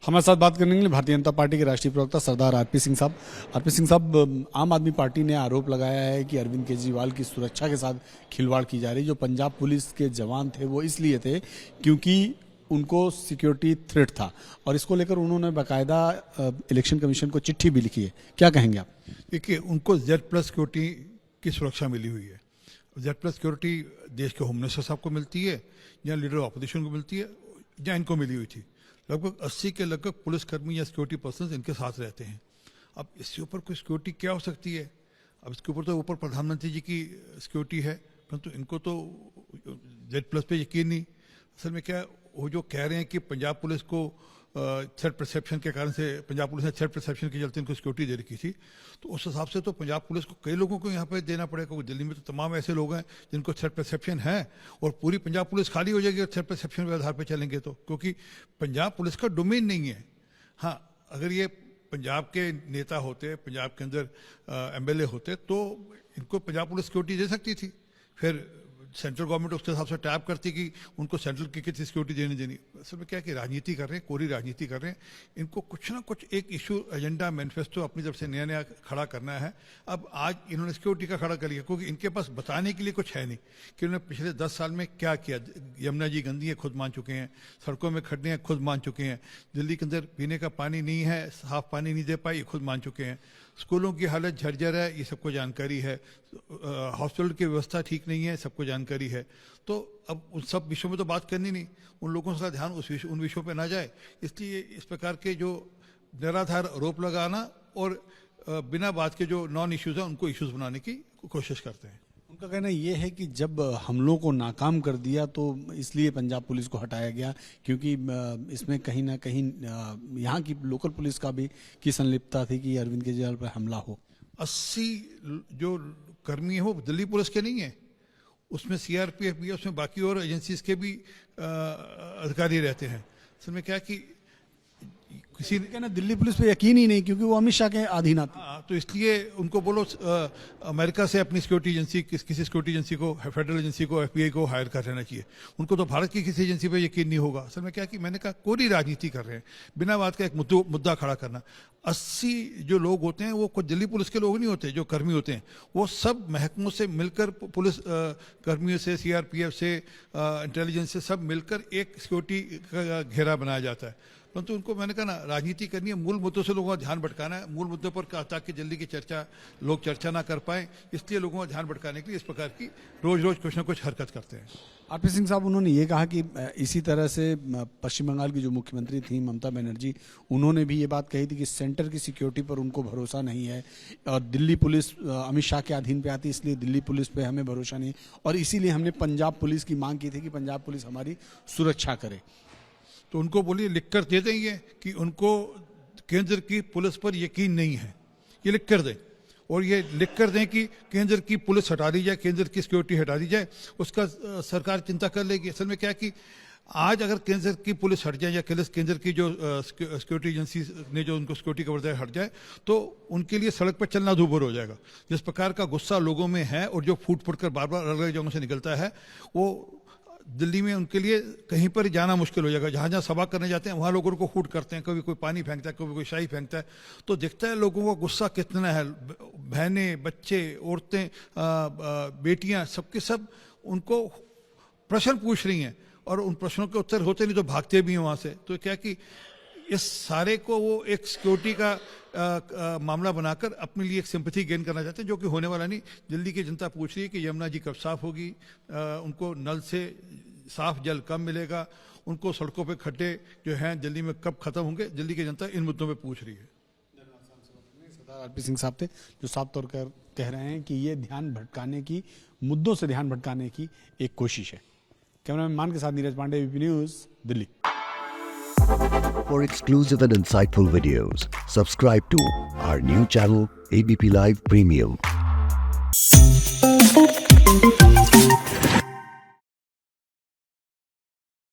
हमारे साथ बात करने के लिए भारतीय जनता पार्टी के राष्ट्रीय प्रवक्ता सरदार आरपी सिंह साहब। आरपी सिंह साहब, आम आदमी पार्टी ने आरोप लगाया है कि अरविंद केजरीवाल की सुरक्षा के साथ खिलवाड़ की जा रही। जो पंजाब पुलिस के जवान थे वो इसलिए थे क्योंकि उनको सिक्योरिटी थ्रेट था और इसको लेकर उन्होंने बाकायदा इलेक्शन कमीशन को चिट्ठी भी लिखी है। क्या कहेंगे आप? देखिए, उनको Z+ सिक्योरिटी की सुरक्षा मिली हुई है। Z+ सिक्योरिटी देश के होम मिनिस्टर साहब को मिलती है, या लीडर ऑपोजिशन को मिलती है, या इनको मिली हुई थी। लगभग 80 के लगभग पुलिसकर्मी या सिक्योरिटी पर्सन इनके साथ रहते हैं। अब इसके ऊपर कोई सिक्योरिटी क्या हो सकती है? अब इसके ऊपर तो प्रधानमंत्री जी की सिक्योरिटी है, परंतु इनको तो Z+ पे यकीन नहीं। असल में क्या, वो जो कह रहे हैं कि पंजाब पुलिस को थ्रेट परसेप्शन के कारण से, पंजाब पुलिस ने थ्रेट परसेप्शन के चलते इनको सिक्योरिटी दे रखी थी, तो उस हिसाब से तो पंजाब पुलिस को कई लोगों को यहाँ पे देना पड़ेगा, क्योंकि दिल्ली में तो तमाम ऐसे लोग हैं जिनको थ्रेट परसेप्शन है, और पूरी पंजाब पुलिस खाली हो जाएगी थ्रेट परसेप्शन के आधार पर चलेंगे तो, क्योंकि पंजाब पुलिस का डोमेन नहीं है। हाँ, अगर ये पंजाब के नेता होते, पंजाब के अंदर MLA होते, तो इनको पंजाब पुलिस सिक्योरिटी दे सकती थी। फिर सेंट्रल गवर्नमेंट उसके हिसाब से टैप करती कि उनको सेंट्रल की कितनी सिक्योरिटी देनी। असल में क्या कि राजनीति कर रहे हैं, कोरी राजनीति कर रहे हैं। इनको कुछ ना कुछ एक इशू, एजेंडा, मैनिफेस्टो अपनी तरफ से नया खड़ा करना है। अब आज इन्होंने सिक्योरिटी का खड़ा कर लिया, क्योंकि इनके पास बताने के लिए कुछ है नहीं कि उन्होंने पिछले 10 साल में क्या किया। यमुना जी गंदी है, खुद मान चुके हैं। सड़कों में खड्डे हैं, खुद मान चुके हैं। दिल्ली के अंदर पीने का पानी नहीं है, साफ पानी नहीं दे पाई, खुद मान चुके हैं। स्कूलों की हालत झरझर है, ये सबको जानकारी है। हॉस्पिटल की व्यवस्था ठीक नहीं है, सबको जानकारी है। तो अब उन सब विषयों में तो बात करनी नहीं, उन लोगों का ध्यान उन विषयों पे ना जाए। इसलिए इस प्रकार के जो निराधार आरोप लगाना और बिना बात के जो नॉन इश्यूज हैं उनको इश्यूज बनाने की कोशिश करते हैं। उनका कहना ये है कि जब हमलों को नाकाम कर दिया तो इसलिए पंजाब पुलिस को हटाया गया, क्योंकि इसमें कहीं ना कहीं यहाँ की लोकल पुलिस का भी की संलिप्तता थी कि अरविंद केजरीवाल पर हमला हो। 80 जो कर्मी है वो दिल्ली पुलिस के नहीं है, उसमें CRPF भी है, उसमें बाकी और एजेंसीज के भी अधिकारी रहते हैं। असल में क्या कि किसी ने कहना दिल्ली पुलिस पे यकीन ही नहीं, क्योंकि वो अमित शाह के अधीन आती है। तो इसलिए उनको बोलो अमेरिका से अपनी सिक्योरिटी एजेंसी, किसी सिक्योरिटी एजेंसी को, फेडरल एजेंसी को, FBI को हायर कर लेना चाहिए। उनको तो भारत की किसी एजेंसी पे यकीन नहीं होगा। असल में क्या कि मैंने कहा, कोरी राजनीति कर रहे हैं, बिना बात का एक मुद्दा खड़ा करना। 80 जो लोग होते हैं वो कोई दिल्ली पुलिस के लोग नहीं होते, जो कर्मी होते हैं वो सब महकमों से मिलकर, पुलिस कर्मियों से, CRPF से, इंटेलिजेंस से सब मिलकर एक सिक्योरिटी का घेरा बनाया जाता है। परंतु उनको मैंने कहा ना, राजनीति करनी है, मूल मुद्दों से लोगों का ध्यान भटकाना है। मूल मुद्दों पर ताकि जल्दी की लोग चर्चा ना कर पाए, इसलिए लोगों का ध्यान भटकाने के लिए इस प्रकार की रोज रोज कुछ ना कुछ हरकत करते हैं। आरपी सिंह साहब, उन्होंने ये कहा कि इसी तरह से पश्चिम बंगाल की जो मुख्यमंत्री थी ममता बनर्जी, उन्होंने भी ये बात कही थी कि सेंटर की सिक्योरिटी पर उनको भरोसा नहीं है, और दिल्ली पुलिस अमित शाह के अधीन पे आती, इसलिए दिल्ली पुलिस पे हमें भरोसा नहीं, और इसीलिए हमने पंजाब पुलिस की मांग की थी कि पंजाब पुलिस हमारी सुरक्षा करे। तो उनको बोलिए, लिख कर दे देंगे कि उनको केंद्र की पुलिस पर यकीन नहीं है, ये लिख कर दें, और ये लिख कर दें कि केंद्र की पुलिस हटा दी जाए, केंद्र की सिक्योरिटी हटा दी जाए, उसका सरकार चिंता कर लेगी। असल में क्या कि आज अगर केंद्र की पुलिस हट जाए, या केंद्र की जो सिक्योरिटी एजेंसी ने जो उनको सिक्योरिटी कवर दिया हट जाए, तो उनके लिए सड़क पर चलना दूभर हो जाएगा। जिस प्रकार का गुस्सा लोगों में है और जो फूट फूट कर बार बार अलग अलग जगहों से निकलता है, वो दिल्ली में उनके लिए कहीं पर जाना मुश्किल हो जाएगा। जहाँ जहाँ सभा करने जाते हैं वहाँ लोगों को फूट करते हैं, कभी कोई पानी फेंकता है, कभी कोई शाही फेंकता है, तो दिखता है लोगों का गुस्सा कितना है। बहनें, बच्चे, औरतें, बेटियाँ, सबके सब उनको प्रश्न पूछ रही हैं, और उन प्रश्नों के उत्तर होते नहीं तो भागते भी हैं वहाँ से। तो क्या कि इस सारे को वो एक सिक्योरिटी का मामला बनाकर अपने लिए एक सिंपैथी गेन करना चाहते हैं, जो कि होने वाला नहीं। दिल्ली की जनता पूछ रही है कि यमुना जी कब साफ होगी, उनको नल से साफ जल कब मिलेगा, उनको सड़कों पे खड्डे जो हैं दिल्ली में कब खत्म होंगे। दिल्ली की जनता इन मुद्दों पे पूछ रही है। सरदार आरपी सिंह साहब थे, जो साफ तौर पर कह रहे हैं कि ये ध्यान भटकाने की, मुद्दों से ध्यान भटकाने की एक कोशिश है। कैमरामैन मान के साथ Neeraj Pandey, ABP news, Delhi. For exclusive and insightful videos, subscribe to our new channel, ABP Live Premium.